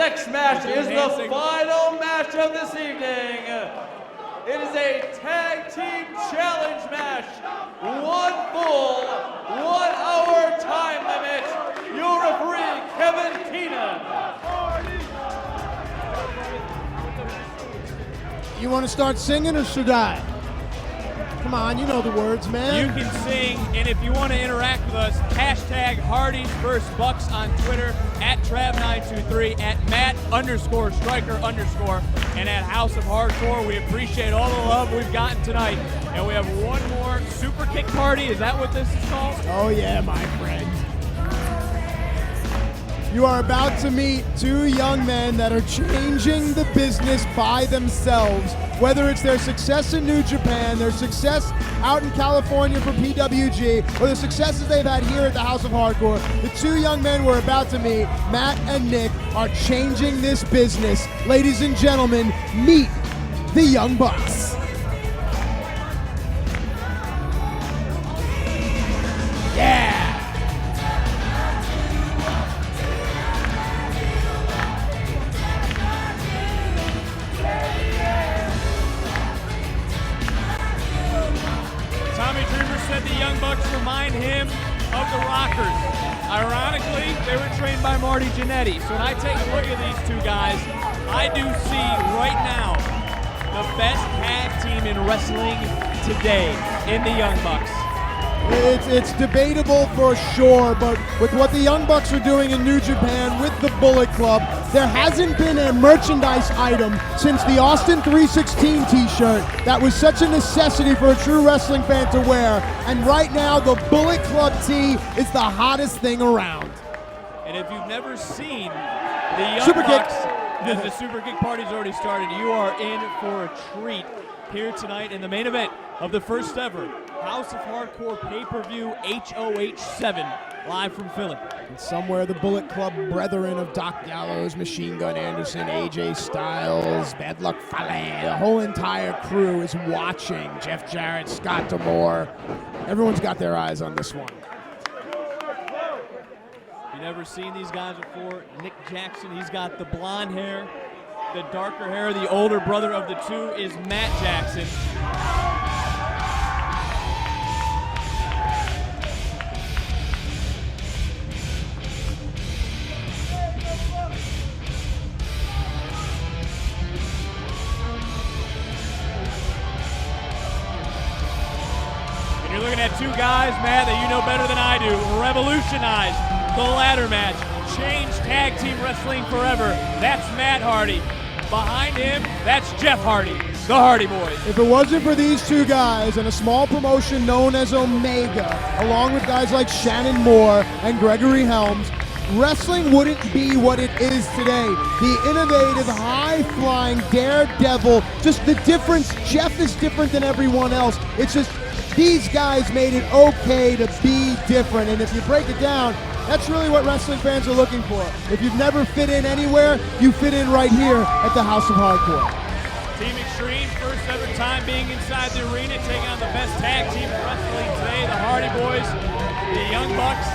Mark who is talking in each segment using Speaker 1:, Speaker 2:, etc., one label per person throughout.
Speaker 1: next match is the final match of this evening. It is a tag team challenge match. 1 full, 1 hour time limit. Your referee, Kevin Keenan.
Speaker 2: You want to start singing or should I? Come on, you know the words, man.
Speaker 3: You can sing, and if you want to interact with us, hashtag Hardys vs. Bucks on Twitter, at Trav923, at Matt_Striker_, and at House of Hardcore. We appreciate all the love we've gotten tonight. And we have one more super kick party. Is that what this is called?
Speaker 2: Oh yeah, my friend. You are about to meet 2 young men that are changing the business by themselves. Whether it's their success in New Japan, their success out in California for PWG, or the successes they've had here at the House of Hardcore, the 2 young men we're about to meet, Matt and Nick, are changing this business. Ladies and gentlemen, meet the Young Bucks. Yeah!
Speaker 3: The Young Bucks remind him of the Rockers. Ironically, they were trained by Marty Jannetty. So when I take a look at these 2 guys, I do see right now the best tag team in wrestling today in the Young Bucks.
Speaker 2: It's debatable for sure, but with what the Young Bucks are doing in New Japan with the Bullet Club, there hasn't been a merchandise item since the Austin 316 t-shirt that was such a necessity for a true wrestling fan to wear. And right now, the Bullet Club tee is the hottest thing around.
Speaker 3: And if you've never seen the Young Bucks, as the Super Kick Party's already started, you are in for a treat here tonight in the main event of the first ever House of Hardcore pay-per-view HOH 7, live from Philly.
Speaker 2: And somewhere the Bullet Club brethren of Doc Gallows, Machine Gun Anderson, AJ Styles, Bad Luck Fale, the whole entire crew is watching. Jeff Jarrett, Scott D'Amore, everyone's got their eyes on this one.
Speaker 3: If you've never seen these guys before, Nick Jackson, he's got the blonde hair. The darker hair, the older brother of the 2 is Matt Jackson. And you're looking at 2 guys, Matt, that you know better than I do. Revolutionized the ladder match. Changed tag team wrestling forever. That's Matt Hardy. Behind him, that's Jeff Hardy, the Hardy Boys.
Speaker 2: If it wasn't for these 2 guys and a small promotion known as Omega, along with guys like Shannon Moore and Gregory Helms, wrestling wouldn't be what it is today. The innovative, high-flying daredevil, just the difference, Jeff is different than everyone else. It's just these guys made it okay to be different, and if you break it down, that's really what wrestling fans are looking for. If you've never fit in anywhere, you fit in right here at the House of Hardcore.
Speaker 3: Team Extreme, first ever time being inside the arena, taking on the best tag team in wrestling today, the Hardy Boys, the Young Bucks.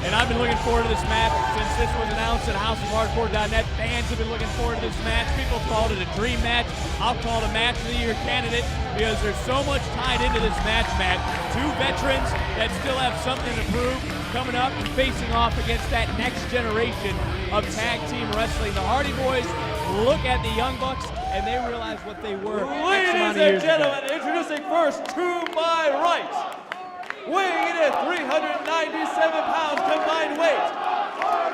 Speaker 3: And I've been looking forward to this match since this was announced at HouseOfHardcore.net. Fans have been looking forward to this match. People called it a dream match. I'll call it a match of the year candidate because there's so much tied into this match, Matt. 2 veterans that still have something to prove coming up and facing off against that next generation of tag team wrestling. The Hardy Boys look at the Young Bucks and they realize what they were.
Speaker 1: Ladies and gentlemen, introducing first to my right, weighing in at 397 pounds combined weight,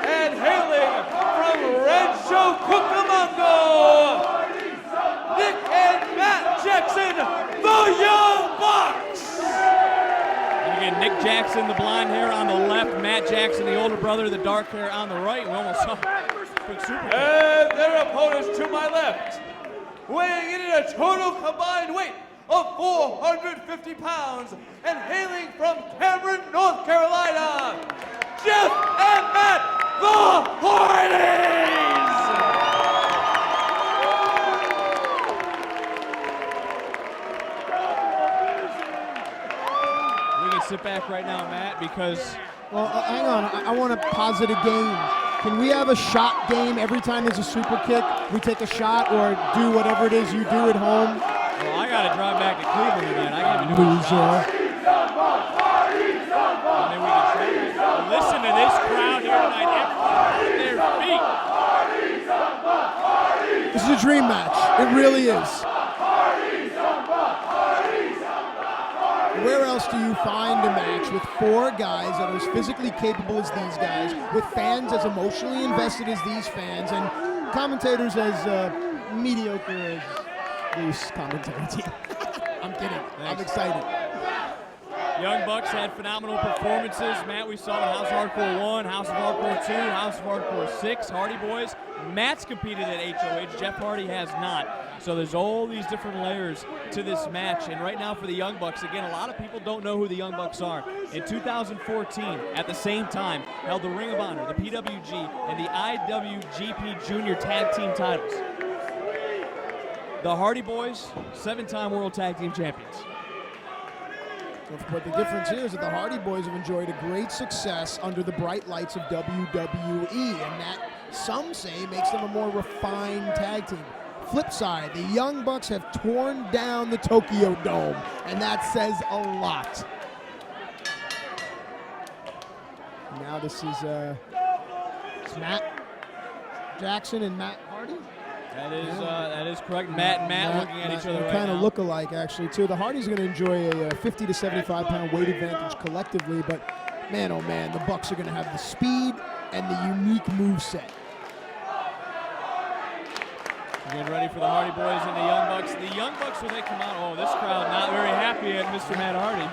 Speaker 1: and hailing from Rancho Cucamonga, Nick and Matt Jackson, the Young Bucks!
Speaker 3: And again, Nick Jackson, the blonde hair on the left, Matt Jackson, the older brother, the dark hair on the right. We almost saw big super.
Speaker 1: And their opponents to my left, weighing in at a total combined weight of 450 pounds and hailing from Cameron, North Carolina, Jeff and Matt, the Hardys!
Speaker 3: We can sit back right now, Matt, because...
Speaker 2: Well, hang on. I want to posit a game Can we have a shot game every time there's a super kick? We take a shot or do whatever it is you do at home?
Speaker 3: Well, I got to drive back to Cleveland again. I can't even do a shot. And then we can try it. Listen to this crowd here tonight. Everyone on their feet.
Speaker 2: This is a dream match. It really is. Where else do you find a match with 4 guys that are as physically capable as these guys, with fans as emotionally invested as these fans, and commentators as mediocre as this commentary team? I'm kidding.
Speaker 3: Thanks.
Speaker 2: I'm excited.
Speaker 3: Young Bucks had phenomenal performances. Matt, we saw in House of Hardcore 1, House of Hardcore 2, House of Hardcore 6, Hardy Boys. Matt's competed at HOH. Jeff Hardy has not. So there's all these different layers to this match. And right now for the Young Bucks, again, a lot of people don't know who the Young Bucks are. In 2014, at the same time, held the Ring of Honor, the PWG, and the IWGP Junior Tag Team titles. The Hardy Boys, 7-time World Tag Team Champions.
Speaker 2: But the difference here is that the Hardy Boys have enjoyed a great success under the bright lights of WWE, and that, some say, makes them a more refined tag team. Flip side, the Young Bucks have torn down the Tokyo Dome, and that says a lot. Now this is it's Matt Jackson and Matt Hardy.
Speaker 3: That is correct. Matt and Matt looking at each other right now.
Speaker 2: They kind of look alike, actually, too. The Hardys are going to enjoy a 50 to 75 pound weight advantage collectively, but man, oh man, the Bucks are going to have the speed and the unique moveset.
Speaker 3: Getting ready for the Hardy Boys and the Young Bucks. The Young Bucks, when they come out, oh, this crowd not very happy at Mr. Matt Hardy.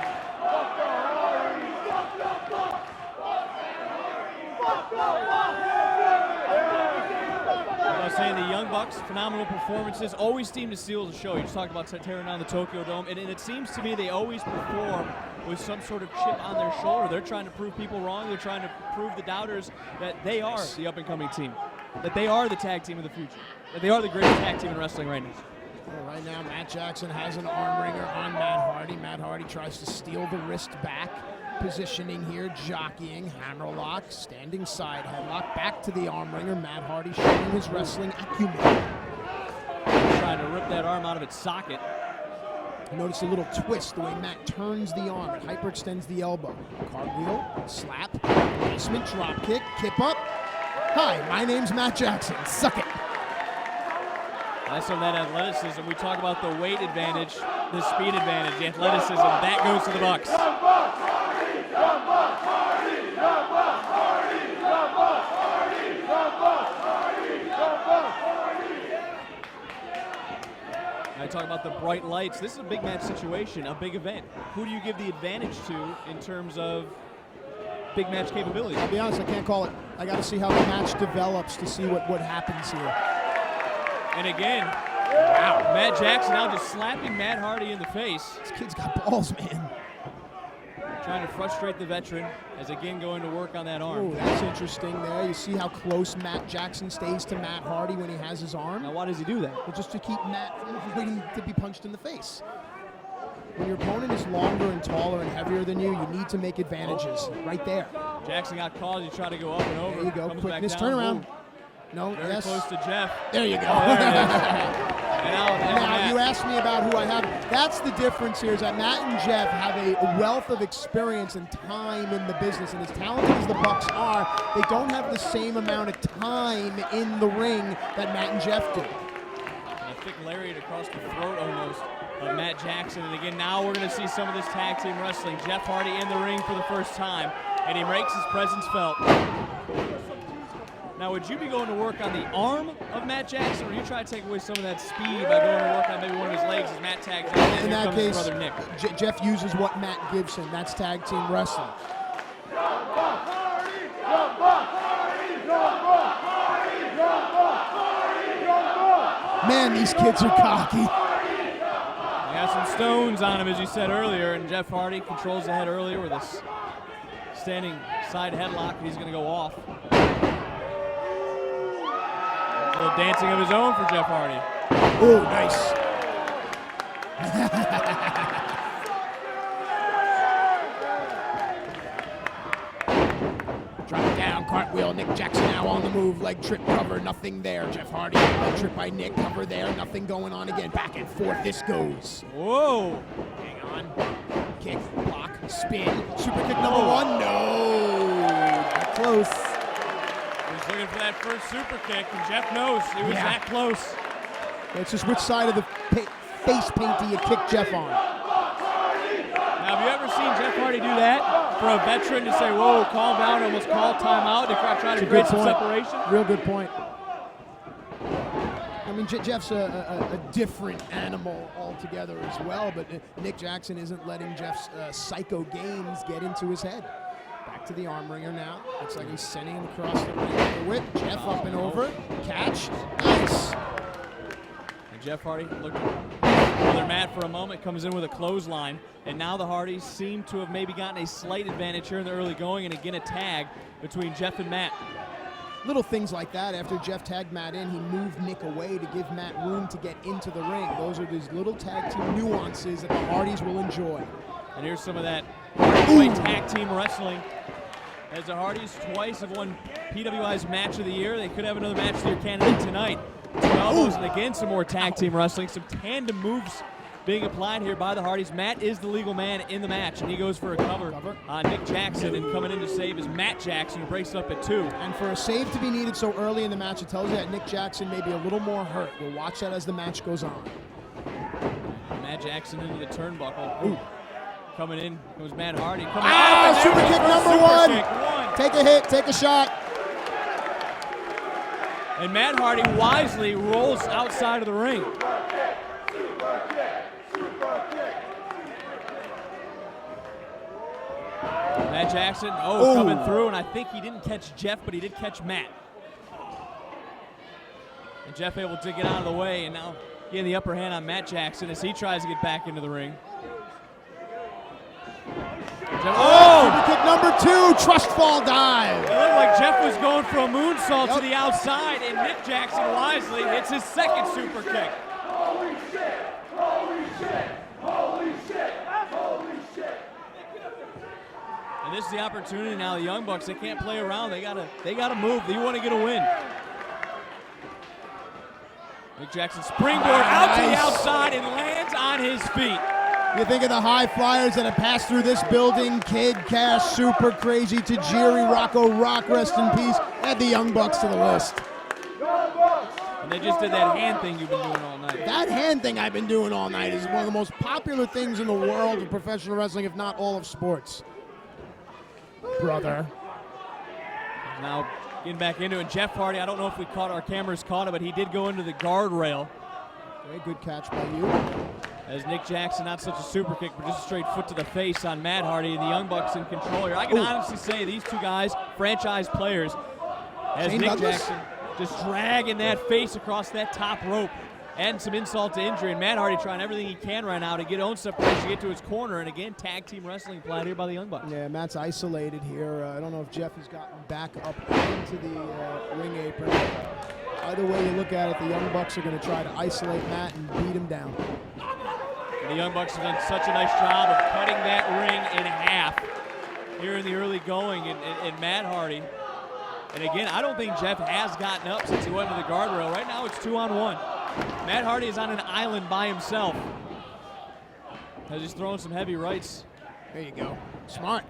Speaker 3: I was saying the Young Bucks, phenomenal performances, always seem to steal the show. You just talked about tearing down the Tokyo Dome, and it seems to me they always perform with some sort of chip on their shoulder. They're trying to prove people wrong. They're trying to prove the doubters that they are the up-and-coming team, that they are the tag team of the future, that they are the greatest tag team in wrestling right now.
Speaker 2: Well, right now, Matt Jackson has an arm wringer on Matt Hardy. Matt Hardy tries to steal the wrist back. Positioning here, jockeying, hammerlock, standing side headlock, back to the arm wringer. Matt Hardy showing his wrestling acumen.
Speaker 3: Trying to rip that arm out of its socket.
Speaker 2: Notice a little twist, the way Matt turns the arm. It hyperextends the elbow. Cartwheel, slap, basement drop kick, kip up. Hi, my name's Matt Jackson. Suck it.
Speaker 3: That's on that athleticism. We talk about the weight advantage, the speed advantage, the athleticism. That goes to the Bucks. I talk about the bright lights. This is a big match situation, a big event. Who do you give the advantage to in terms of big match capability?
Speaker 2: I'll be honest, I can't call it. I got to see how the match develops to see what happens here.
Speaker 3: And again, wow, Matt Jackson now just slapping Matt Hardy in the face.
Speaker 2: This kid's got balls, man.
Speaker 3: Trying to frustrate the veteran as again going to work on that arm.
Speaker 2: Oh, that's interesting there. You see how close Matt Jackson stays to Matt Hardy when he has his arm?
Speaker 3: Now why does he do that?
Speaker 2: Well, just to keep Matt from waiting to be punched in the face. When your opponent is longer and taller and heavier than you, you need to make advantages right there.
Speaker 3: Jackson got caught. He tried to go up and over.
Speaker 2: There you go.
Speaker 3: Comes
Speaker 2: Quickness,
Speaker 3: back down.
Speaker 2: turnaround.
Speaker 3: Ooh.
Speaker 2: No,
Speaker 3: Very
Speaker 2: yes.
Speaker 3: close to Jeff.
Speaker 2: There you go.
Speaker 3: Oh, there it is. And
Speaker 2: Now, you asked me about who I have. That's the difference here, is that Matt and Jeff have a wealth of experience and time in the business. And as talented as the Bucks are, they don't have the same amount of time in the ring that Matt and Jeff do.
Speaker 3: A thick lariat across the throat almost of Matt Jackson. And again, now we're going to see some of this tag team wrestling. Jeff Hardy in the ring for the first time, and he makes his presence felt. Now, would you be going to work on the arm of Matt Jackson, or you try to take away some of that speed by going to work on maybe one of his legs as Matt tags out?
Speaker 2: In that case,
Speaker 3: brother Nick.
Speaker 2: Jeff uses what Matt gives him. That's tag team wrestling. Man, these kids are cocky.
Speaker 3: He has some stones on him, as you said earlier, and Jeff Hardy controls the head earlier with a standing side headlock, and he's going to go off. A little dancing of his own for Jeff Hardy.
Speaker 2: Oh, nice. Drop down cartwheel. Nick Jackson now on the move. Leg trip, cover, nothing there. Jeff Hardy, leg trip by Nick, cover there. Nothing going on again. Back and forth this goes.
Speaker 3: Whoa.
Speaker 2: Hang on. Kick, block, spin. Super kick number one. No. That close.
Speaker 3: He was looking for that first super kick, and Jeff knows it was that close.
Speaker 2: It's just which side of the face paint do you kick Jeff on?
Speaker 3: Now, have you ever seen Jeff Hardy do that? For a veteran to say, whoa, calm down, almost call timeout to try to create some separation?
Speaker 2: Real good point. I mean, Jeff's a different animal altogether as well, but Nick Jackson isn't letting Jeff's psycho games get into his head. Back to the arm wringer now. Looks like he's sending him across the ring with the whip. Jeff up and over. Catch. Nice.
Speaker 3: Jeff Hardy looked at their mat for a moment, comes in with a clothesline, and now the Hardys seem to have maybe gotten a slight advantage here in the early going, and again a tag between Jeff and Matt.
Speaker 2: Little things like that. After Jeff tagged Matt in, he moved Nick away to give Matt room to get into the ring. Those are these little tag team nuances that the Hardys will enjoy.
Speaker 3: And here's some of that tag team wrestling. As the Hardys twice have won PWI's Match of the Year, they could have another Match of the Year candidate tonight. 2 elbows, and again some more tag team wrestling. Some tandem moves being applied here by the Hardys. Matt is the legal man in the match, and he goes for a cover on Nick Jackson, and coming in to save is Matt Jackson, who breaks it up at 2.
Speaker 2: And for a save to be needed so early in the match, it tells you that Nick Jackson may be a little more hurt. We'll watch that as the match goes on.
Speaker 3: Matt Jackson into the turnbuckle. Ooh. Coming in comes Matt Hardy.
Speaker 2: Super kick number one. Take a hit, take a shot.
Speaker 3: And Matt Hardy wisely rolls outside of the ring. Matt Jackson, coming through, and I think he didn't catch Jeff, but he did catch Matt. And Jeff able to get out of the way, and now getting the upper hand on Matt Jackson as he tries to get back into the ring.
Speaker 2: Super kick number 2, trust fall dive.
Speaker 3: It looked like Jeff was going for a moonsault to the outside, and Nick Jackson wisely hits his second super kick.
Speaker 4: Holy shit! Holy shit! Holy shit! Holy shit!
Speaker 3: And this is the opportunity now. The Young Bucks, they can't play around. They gotta move. They want to get a win. Nick Jackson springboard out to the outside and lands on his feet.
Speaker 2: You think of the high flyers that have passed through this building, Kid, Cash, Super Crazy, Tajiri, Rocco, Rock, rest in peace. Add the Young Bucks to the list.
Speaker 3: And they just did that hand thing you've been doing all night.
Speaker 2: That hand thing I've been doing all night is one of the most popular things in the world of professional wrestling, if not all of sports. Brother.
Speaker 3: Now getting back into it. Jeff Hardy, I don't know if our cameras caught it, but he did go into the guardrail.
Speaker 2: Very good catch by you.
Speaker 3: As Nick Jackson, not such a super kick, but just a straight foot to the face on Matt Hardy, and the Young Bucks in control here. I can honestly say these two guys, franchise players, as
Speaker 2: Shane
Speaker 3: Nick
Speaker 2: Douglas?
Speaker 3: Jackson just dragging that face across that top rope, adding some insult to injury, and Matt Hardy trying everything he can right now to get own separation, get to his corner, and again, tag team wrestling applied here by the Young Bucks.
Speaker 2: Yeah, Matt's isolated here. I don't know if Jeff has gotten back up into the ring apron. Either way you look at it, the Young Bucks are going to try to isolate Matt and beat him down.
Speaker 3: And the Young Bucks have done such a nice job of cutting that ring in half here in the early going, and Matt Hardy. And again, I don't think Jeff has gotten up since he went to the guardrail. Right now it's 2-on-1. Matt Hardy is on an island by himself as he's throwing some heavy rights.
Speaker 2: There you go. Smart.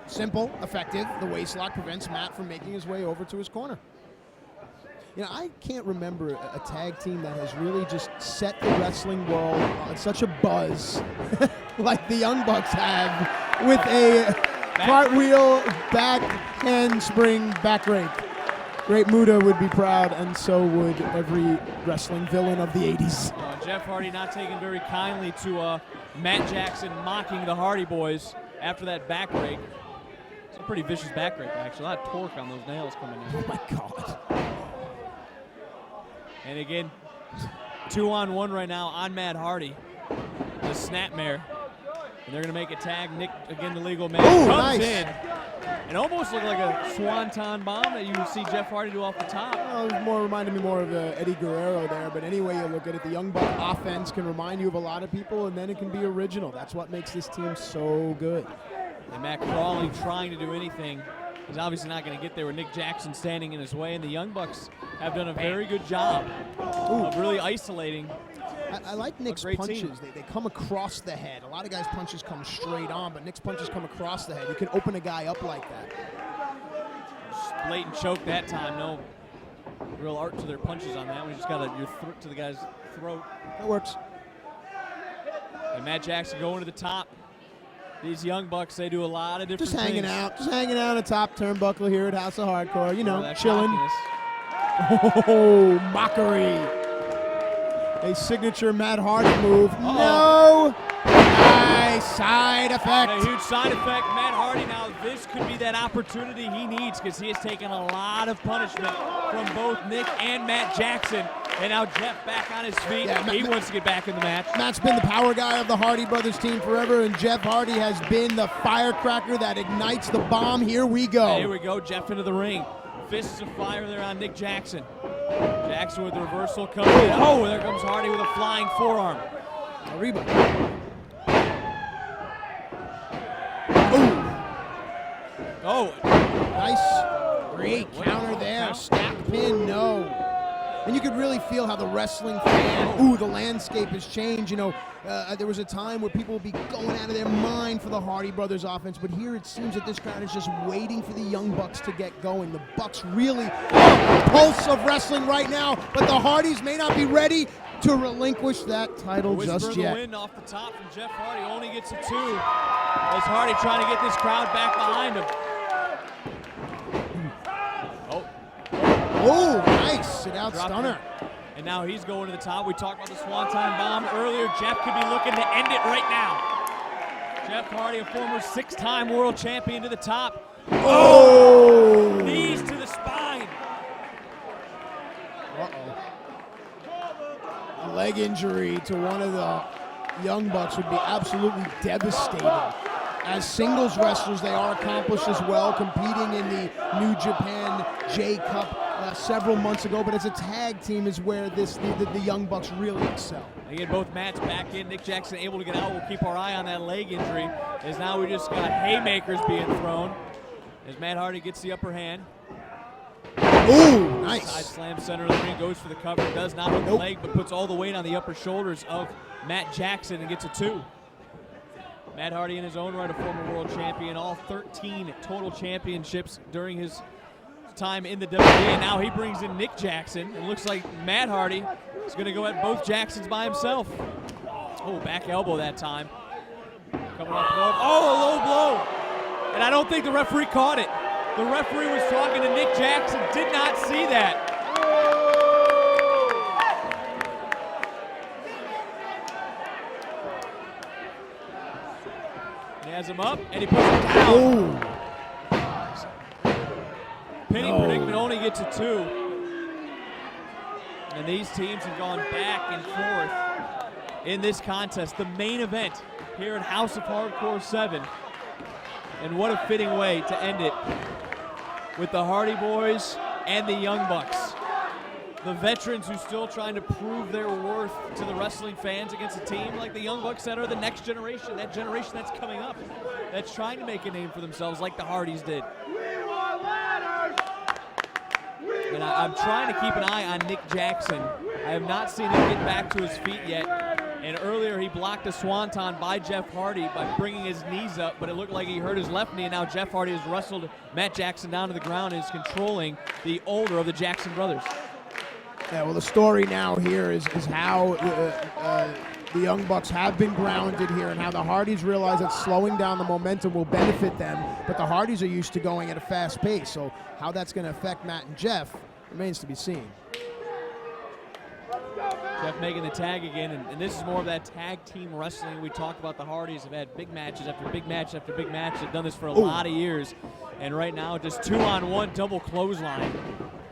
Speaker 2: Simple, effective. The waist lock prevents Matt from making his way over to his corner. You know, I can't remember a tag team that has really just set the wrestling world on such a buzz like the Young Bucks have with a cartwheel, back handspring, back rake. Great Muta would be proud, and so would every wrestling villain of the 80s.
Speaker 3: Jeff Hardy not taking very kindly to Matt Jackson mocking the Hardy Boys after that back rake. It's a pretty vicious back rake, actually. A lot of torque on those nails coming in.
Speaker 2: Oh, my God.
Speaker 3: And again, 2-on-1 right now on Matt Hardy. The snapmare. And they're going to make a tag. Nick, again, the legal man, comes in. And almost looked like a swanton bomb that you would see Jeff Hardy do off the top.
Speaker 2: Well, it reminded me more of Eddie Guerrero there, but any way you look at it, the Young Buck offense can remind you of a lot of people, and then it can be original. That's what makes this team so good.
Speaker 3: And Matt Crawley trying to do anything He's obviously not going to get there with Nick Jackson standing in his way, and the Young Bucks have done a very good job of really isolating.
Speaker 2: I like Nick's punches. They come across the head. A lot of guys' punches come straight on, but Nick's punches come across the head. You can open a guy up like that.
Speaker 3: Blatant choke that time. No real art to their punches on that one. You just got your throat to the guy's throat.
Speaker 2: That works.
Speaker 3: And Matt Jackson going to the top. These Young Bucks, they do a lot of different
Speaker 2: Just hanging
Speaker 3: things.
Speaker 2: out. Just hanging out on the top turnbuckle here at House of Hardcore. You know,
Speaker 3: That
Speaker 2: chilling.
Speaker 3: cockiness.
Speaker 2: Oh, mockery. A signature Matt Hardy move. No. Nice side effect.
Speaker 3: And a huge side effect. Matt Hardy now, this could be that opportunity he needs because he has taken a lot of punishment from both Nick and Matt Jackson. And now Jeff back on his feet.
Speaker 2: Yeah,
Speaker 3: he wants to get back in the match.
Speaker 2: Matt's been the power guy of the Hardy Brothers team forever, and Jeff Hardy has been the firecracker that ignites the bomb. Here we go.
Speaker 3: Here we go, Jeff into the ring. Fists of fire there on Nick Jackson. Jackson with the reversal coming in. Oh, there comes Hardy with a flying forearm.
Speaker 2: Arriba.
Speaker 3: Oh,
Speaker 2: Nice. Great counter there. Stack pin, no. And you could really feel how the wrestling fan, the landscape has changed. You know, there was a time where people would be going out of their mind for the Hardy Brothers offense, but here it seems that this crowd is just waiting for the Young Bucks to get going. The Bucks really pulse of wrestling right now, but the Hardys may not be ready to relinquish that title just
Speaker 3: the
Speaker 2: yet.
Speaker 3: win off the top from Jeff Hardy. Only gets a 2. As Hardy trying to get this crowd back behind him.
Speaker 2: Oh, nice. Sit out stunner.
Speaker 3: And now he's going to the top. We talked about the Swanton Bomb earlier. Jeff could be looking to end it right now. Jeff Hardy, a former 6-time world champion, to the top.
Speaker 2: Oh!
Speaker 3: Knees to the spine.
Speaker 2: A leg injury to one of the Young Bucks would be absolutely devastating. As singles wrestlers, they are accomplished as well, competing in the New Japan J Cup several months ago. But as a tag team is where the Young Bucks really excel.
Speaker 3: Again, both Matts back in. Nick Jackson able to get out. We'll keep our eye on that leg injury. As now we just got haymakers being thrown. As Matt Hardy gets the upper hand.
Speaker 2: Ooh, nice.
Speaker 3: Side slam center of the ring, goes for the cover. Does not hook the leg, but puts all the weight on the upper shoulders of Matt Jackson and gets a 2. Matt Hardy in his own right, a former world champion, all 13 total championships during his time in the WWE, and now he brings in Nick Jackson. It looks like Matt Hardy is going to go at both Jacksons by himself. Oh, back elbow that time. Coming off the glove. Oh, a low blow. And I don't think the referee caught it. The referee was talking to Nick Jackson, did not see that. He has him up, and he puts him down. Pinning predicament only gets a 2. And these teams have gone back and forth in this contest. The main event here at House of Hardcore 7. And what a fitting way to end it with the Hardy Boys and the Young Bucks. The veterans who still trying to prove their worth to the wrestling fans against a team like the Young Bucks that are the next generation, that generation that's coming up, that's trying to make a name for themselves like the Hardys did. And I'm trying to keep an eye on Nick Jackson. I have not seen him get back to his feet yet. And earlier he blocked a swanton by Jeff Hardy by bringing his knees up, but it looked like he hurt his left knee, and now Jeff Hardy has wrestled Matt Jackson down to the ground and is controlling the older of the Jackson brothers.
Speaker 2: Yeah, well, the story now here is how the Young Bucks have been grounded here and how the Hardys realize that slowing down the momentum will benefit them, but the Hardys are used to going at a fast pace, so how that's going to affect Matt and Jeff remains to be seen.
Speaker 3: Jeff making the tag again, and this is more of that tag team wrestling. We talked about the Hardys have had big matches after big match after big match. They've done this for a lot of years, and right now just 2-on-1 double clothesline.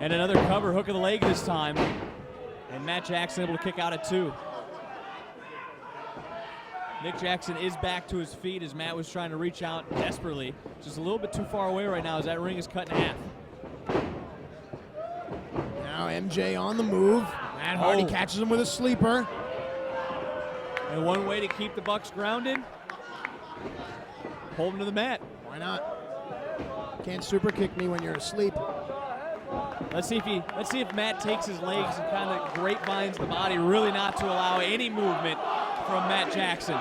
Speaker 3: And another cover, hook of the leg this time. And Matt Jackson able to kick out at 2. Nick Jackson is back to his feet as Matt was trying to reach out desperately. Just a little bit too far away right now as that ring is cut in half.
Speaker 2: Now MJ on the move. Matt Hardy catches him with a sleeper.
Speaker 3: And one way to keep the Bucks grounded, hold him to the mat.
Speaker 2: Why not? Can't super kick me when you're asleep.
Speaker 3: Let's see if Matt takes his legs and kind of grapevines the body, really not to allow any movement from Matt Jackson.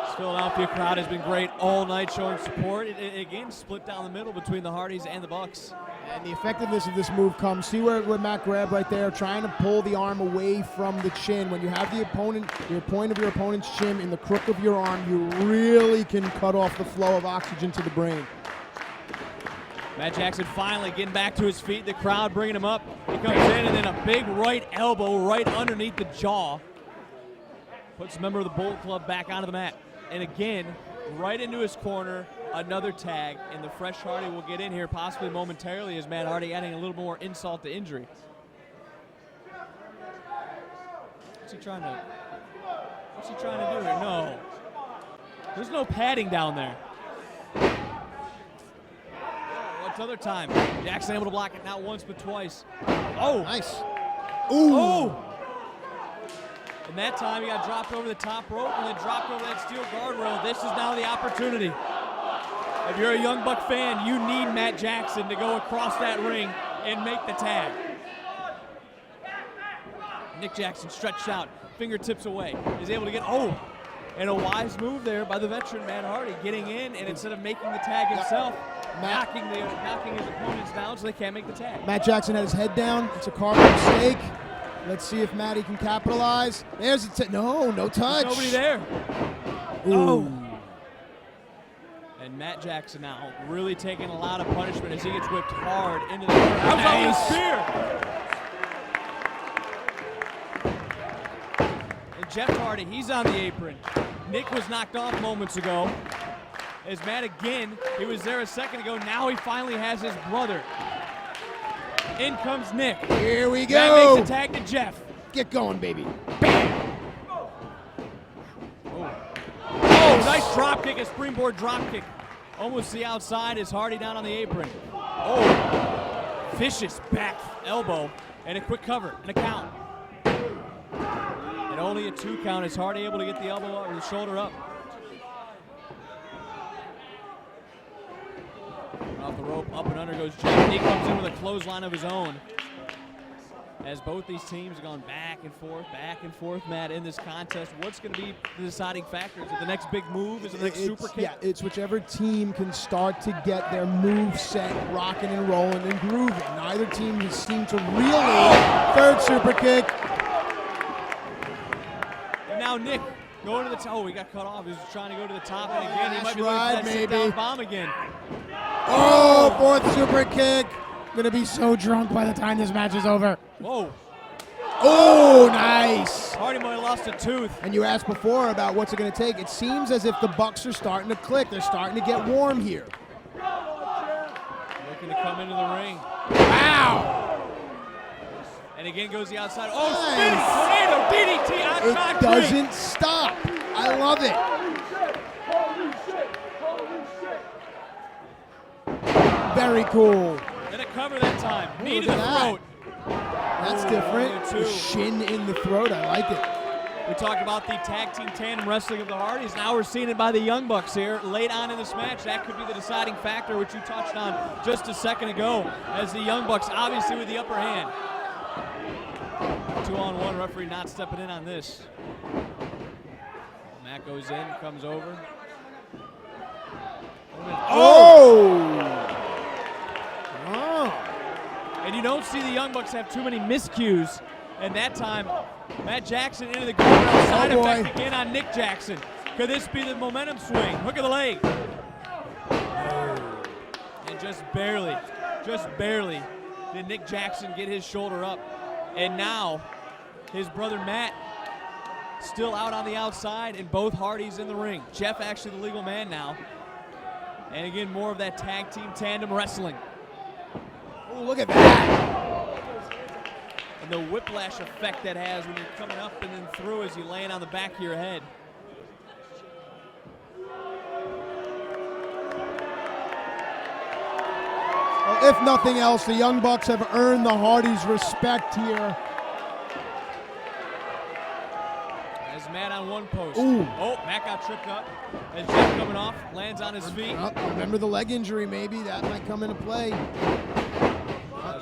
Speaker 3: This Philadelphia crowd has been great all night, showing support. It again split down the middle between the Hardys and the Bucks.
Speaker 2: And the effectiveness of this move comes. See where Matt grabbed right there, trying to pull the arm away from the chin. When you have the opponent, your point of your opponent's chin in the crook of your arm, you really can cut off the flow of oxygen to the brain.
Speaker 3: Matt Jackson finally getting back to his feet. The crowd bringing him up. He comes in and then a big right elbow right underneath the jaw. Puts a member of the Bullet Club back onto the mat. And again, right into his corner, another tag, and the fresh Hardy will get in here possibly momentarily as Matt Hardy adding a little more insult to injury. What's he trying to do here? No. There's no padding down there. What's other time? Jackson able to block it not once but twice. Oh! Nice.
Speaker 2: Ooh!
Speaker 3: Oh! And that time he got dropped over the top rope and then dropped over that steel guardrail. This is now the opportunity. If you're a Young Buck fan, you need Matt Jackson to go across that ring and make the tag. Nick Jackson stretched out, fingertips away, is able to get, and a wise move there by the veteran Matt Hardy, getting in and instead of making the tag himself, knocking his opponents down so they can't make the tag.
Speaker 2: Matt Jackson had his head down. It's a cardinal mistake. Let's see if Matty can capitalize. There's a no touch.
Speaker 3: There's nobody there.
Speaker 2: Ooh.
Speaker 3: Oh. And Matt Jackson now really taking a lot of punishment as he gets whipped hard into the corner. Comes out with a spear. And Jeff Hardy, he's on the apron. Nick was knocked off moments ago. As Matt again, he was there a second ago. Now he finally has his brother. In comes Nick.
Speaker 2: Here we go.
Speaker 3: Matt makes the tag to Jeff.
Speaker 2: Get going, baby.
Speaker 3: Bam! Oh, nice drop kick, a springboard drop kick. Almost the outside as Hardy down on the apron. Oh, vicious back elbow and a quick cover and a count. And only a 2 count as Hardy able to get the elbow up or the shoulder up. Off the rope, up and under goes Jeff. He comes in with a clothesline of his own. As both these teams have gone back and forth, Matt, in this contest. What's going to be the deciding factor? Is it the next big move? Is it the next super kick?
Speaker 2: Yeah, it's whichever team can start to get their move set rocking and rolling and grooving. Neither team has seemed to really. Third super kick.
Speaker 3: And now Nick going to the top. Oh, he got cut off. He was trying to go to the top, and again, he might be
Speaker 2: Right,
Speaker 3: looking for that sit-down bomb again.
Speaker 2: Oh, fourth super kick. Gonna be so drunk by the time this match is over.
Speaker 3: Whoa.
Speaker 2: Oh, nice.
Speaker 3: Hardy might have lost a tooth.
Speaker 2: And you asked before about what's it gonna take. It seems as if the Bucks are starting to click. They're starting to get warm here.
Speaker 3: Looking to come into the ring.
Speaker 2: Wow.
Speaker 3: And again goes the outside. Oh, spinning tornado DDT on
Speaker 2: It
Speaker 3: concrete.
Speaker 2: doesn't stop. I love it. Very cool.
Speaker 3: And a cover that time. Knee
Speaker 2: look
Speaker 3: to the
Speaker 2: at that.
Speaker 3: throat.
Speaker 2: That's
Speaker 3: Ooh,
Speaker 2: different.
Speaker 3: only
Speaker 2: The
Speaker 3: two.
Speaker 2: shin in the throat. I like it.
Speaker 3: We talked about the tag team tandem wrestling of the Hardys. Now we're seeing it by the Young Bucks here. Late on in this match, that could be the deciding factor, which you touched on just a second ago, as the Young Bucks obviously with the upper hand. 2-on-1, referee not stepping in on this. Matt goes in, comes over.
Speaker 2: Oh!
Speaker 3: And you don't see the Young Bucks have too many miscues. And that time, Matt Jackson into the guardrail, side effect again on Nick Jackson. Could this be the momentum swing? Hook of the leg. And just barely did Nick Jackson get his shoulder up. And now, his brother Matt still out on the outside and both Hardys in the ring. Jeff actually the legal man now. And again, more of that tag team tandem wrestling.
Speaker 2: Oh, look at that.
Speaker 3: And the whiplash effect that has when you're coming up and then through as you land on the back of your head.
Speaker 2: Well, if nothing else, the Young Bucks have earned the Hardys' respect here.
Speaker 3: As Matt on one post.
Speaker 2: Ooh.
Speaker 3: Oh, Matt got tripped up. And Jeff coming off, lands on his feet.
Speaker 2: Remember the leg injury, maybe. That might come into play.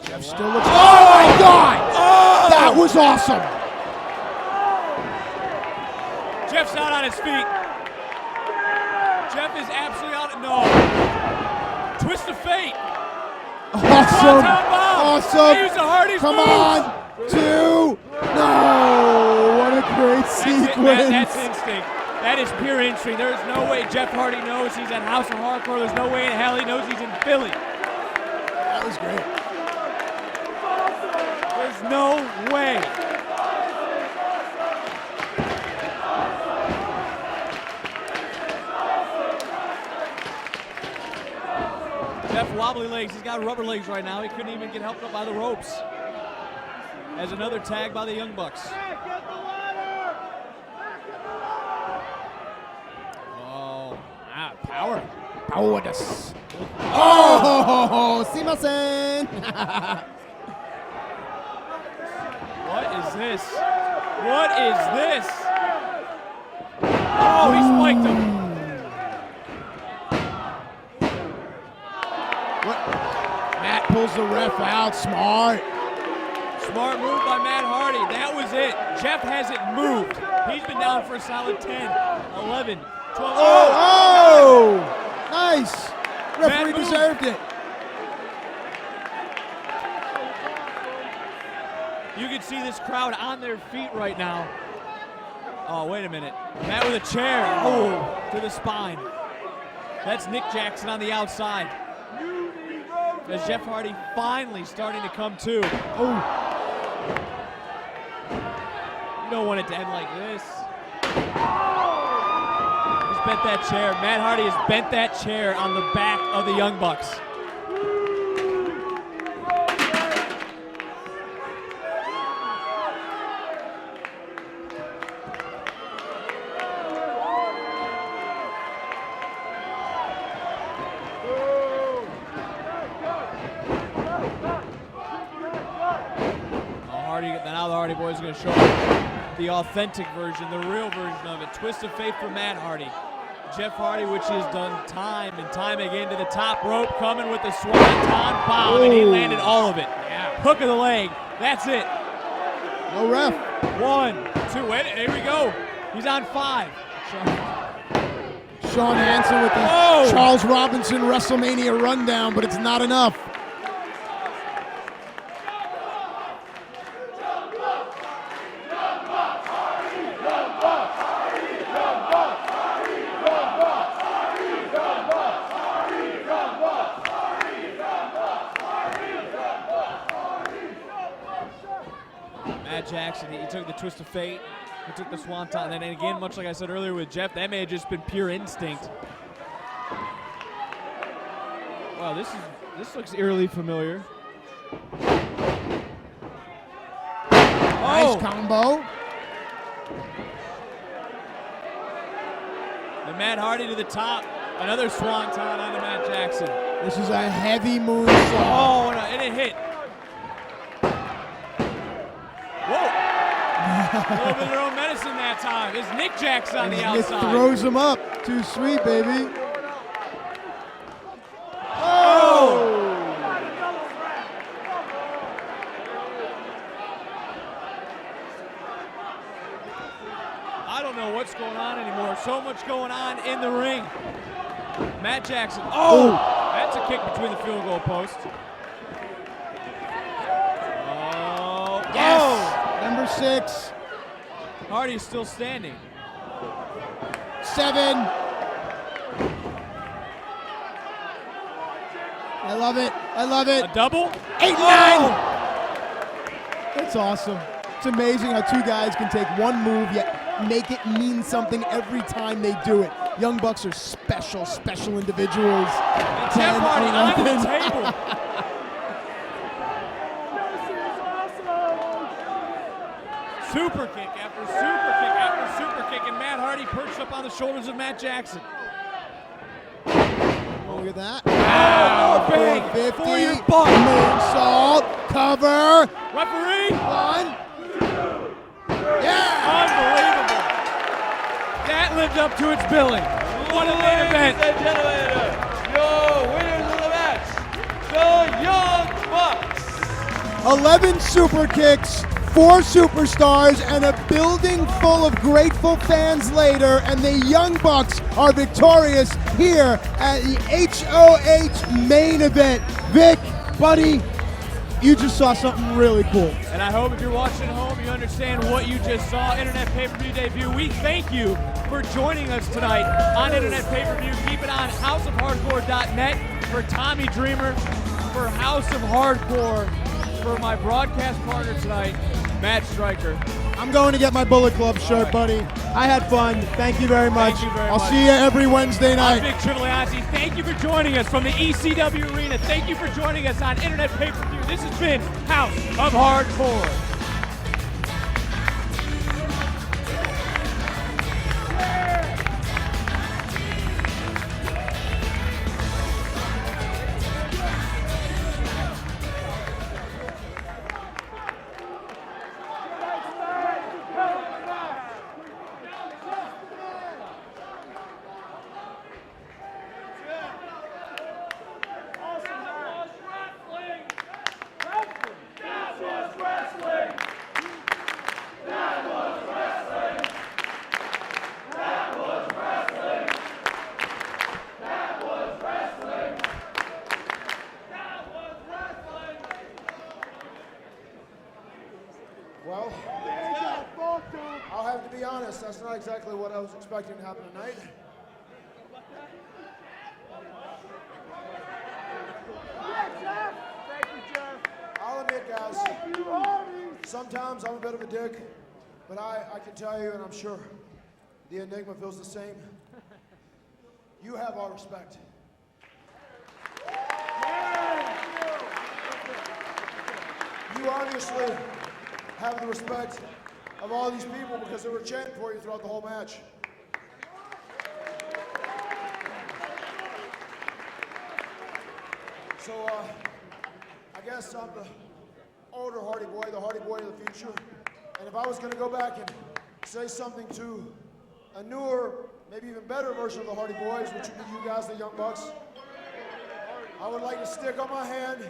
Speaker 2: Jeff still looks... Oh, my God!
Speaker 3: Oh!
Speaker 2: That was awesome!
Speaker 3: Jeff's not on his feet. Jeff is absolutely on it. No. Twist of fate.
Speaker 2: Awesome!
Speaker 3: Bomb.
Speaker 2: Awesome!
Speaker 3: He used the Hardy's
Speaker 2: Come
Speaker 3: moves.
Speaker 2: on! 2! No! What a great sequence!
Speaker 3: That's instinct. That is pure instinct. There is no way Jeff Hardy knows he's at House of Hardcore. There's no way in hell he knows he's in Philly.
Speaker 2: That was great.
Speaker 3: There's no way. Jeff wobbly legs. He's got rubber legs right now. He couldn't even get helped up by the ropes. As another tag by the Young Bucks. Oh, power.
Speaker 2: Power this. Oh, simasen.
Speaker 3: What is this? What is this? Oh, he spiked him.
Speaker 2: Matt pulls the ref out. Smart.
Speaker 3: Smart move by Matt Hardy. That was it. Jeff hasn't moved. He's been down for a solid 10, 11, 12.
Speaker 2: Oh! Nice. Referee deserved it.
Speaker 3: You can see this crowd on their feet right now. Oh, wait a minute. Matt with a chair. Oh, to the spine. That's Nick Jackson on the outside. As Jeff Hardy finally starting to come to.
Speaker 2: Oh.
Speaker 3: You don't want it to end like this. He's bent that chair. Matt Hardy has bent that chair on the back of the Young Bucks. Now the Hardy Boys are going to show the authentic version, the real version of it. Twist of fate for Matt Hardy. Jeff Hardy, which he has done time and time again, to the top rope, coming with the Swanton bomb, and he landed all of it. Yeah. Hook of the leg. That's it.
Speaker 2: No ref.
Speaker 3: 1, 2, wait, here we go. He's on 5.
Speaker 2: Sean Hansen with the Charles Robinson WrestleMania rundown, but it's not enough.
Speaker 3: Jackson, he took the twist of fate, he took the swanton, and then again, much like I said earlier with Jeff, that may have just been pure instinct. Wow, this looks eerily familiar.
Speaker 2: Nice combo.
Speaker 3: The Matt Hardy to the top, another swanton onto Matt Jackson.
Speaker 2: This is a heavy moonsault.
Speaker 3: Oh, and it hit. Whoa! A little bit of their own medicine that time. It's Nick Jackson on the outside.
Speaker 2: Nick throws him up. Too sweet, baby.
Speaker 3: Oh! I don't know what's going on anymore. So much going on in the ring. Matt Jackson. Oh! That's a kick between the field goal posts. Oh!
Speaker 2: Yes!
Speaker 3: Oh!
Speaker 2: Number 6.
Speaker 3: Hardy is still standing.
Speaker 2: 7. I love it. I love it.
Speaker 3: A double?
Speaker 2: 8, 9. That's awesome. It's amazing how two guys can take one move yet make it mean something every time they do it. Young Bucks are special, special individuals.
Speaker 3: And Jeff Hardy on the table. Super kick after super kick after super kick, and Matt Hardy perched up on the shoulders of Matt Jackson.
Speaker 2: Oh, look at that.
Speaker 3: Wow, big
Speaker 2: 450
Speaker 3: for your butt.
Speaker 2: Moonsault, cover.
Speaker 3: Referee.
Speaker 2: 1. Yeah.
Speaker 3: Unbelievable. That lived up to its billing. What a main event.
Speaker 1: Ladies and gentlemen, your winners of the match, the Young Bucks.
Speaker 2: 11 super kicks, 4 superstars, and a building full of grateful fans later, and the Young Bucks are victorious here at the HOH main event. Vic, buddy, you just saw something really cool.
Speaker 3: And I hope if you're watching at home, you understand what you just saw. Internet pay-per-view debut. We thank you for joining us tonight on Internet pay-per-view. Keep it on houseofhardcore.net for Tommy Dreamer, for House of Hardcore, for my broadcast partner tonight, Matt Stryker.
Speaker 2: I'm going to get my Bullet Club shirt, buddy. I had fun. Thank you very much.
Speaker 3: Thank you very
Speaker 2: I'll
Speaker 3: much.
Speaker 2: see you every Wednesday
Speaker 3: I'm
Speaker 2: night.
Speaker 3: Vic Tripoliazzi. Thank you for joining us from the ECW Arena. Thank you for joining us on Internet Pay-Per-View. This has been House of Hardcore.
Speaker 5: Well, I'll have to be honest, that's not exactly what I was expecting to happen tonight. I'll admit, guys, sometimes I'm a bit of a dick, but I can tell you, and I'm sure the Enigma feels the same, you have our respect. You obviously have the respect of all these people because they were chanting for you throughout the whole match. So, I guess I'm the older Hardy Boy, the Hardy Boy of the future. And if I was going to go back and say something to a newer, maybe even better version of the Hardy Boys, which would be you guys, the Young Bucks, I would like to stick on my hand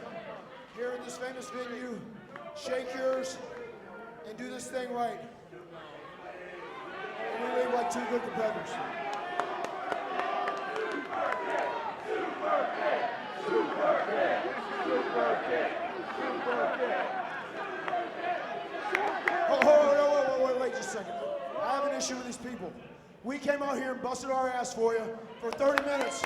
Speaker 5: here in this famous venue, shake yours, and do this thing right. And we leave like two good competitors. Wait just a second. I have an issue with these people. We came out here and busted our ass for you for 30 minutes.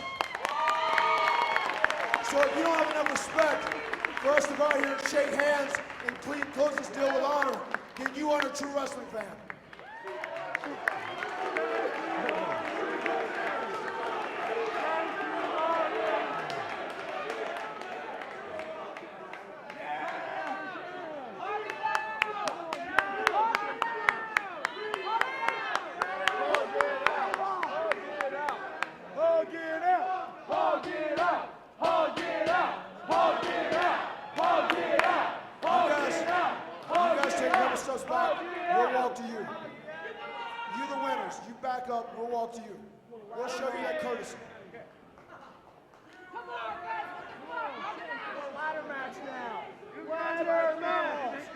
Speaker 5: So if you don't have enough respect for us to go out here and shake hands and close this deal with honor, then you aren't a true wrestling fan. We'll walk to you. You the winners. You back up. We'll walk to you. We'll show you that courtesy.
Speaker 4: Ladder match now. Ladder match.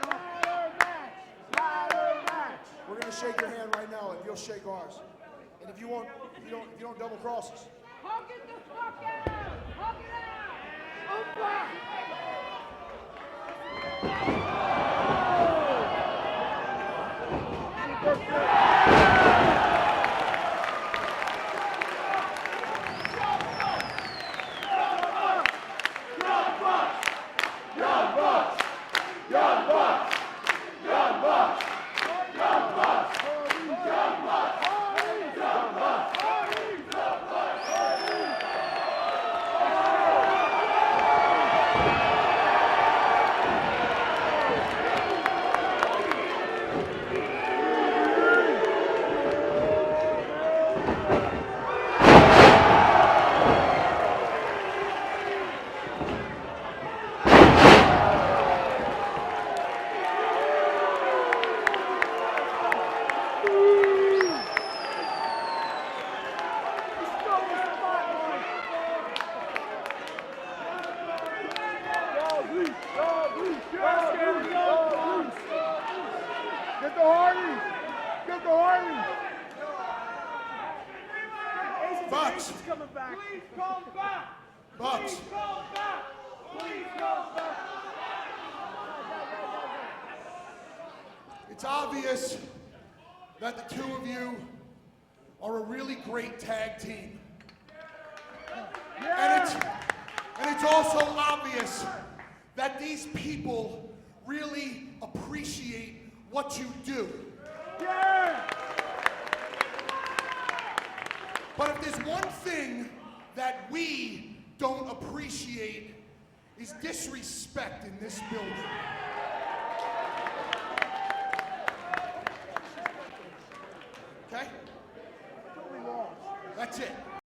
Speaker 4: Ladder match.
Speaker 5: We're gonna shake your hand right now if you'll shake ours. And if you won't, if you don't double cross us.
Speaker 4: Hug it the fuck out. Hug it out.
Speaker 5: Bucks.
Speaker 4: coming back. Please come back.
Speaker 5: Bucks.
Speaker 4: Please come back. Please come back.
Speaker 5: It's obvious that the two of you are a really great tag team. And it's also obvious that these people really appreciate what you do. But if there's one thing that we don't appreciate is disrespect in this building.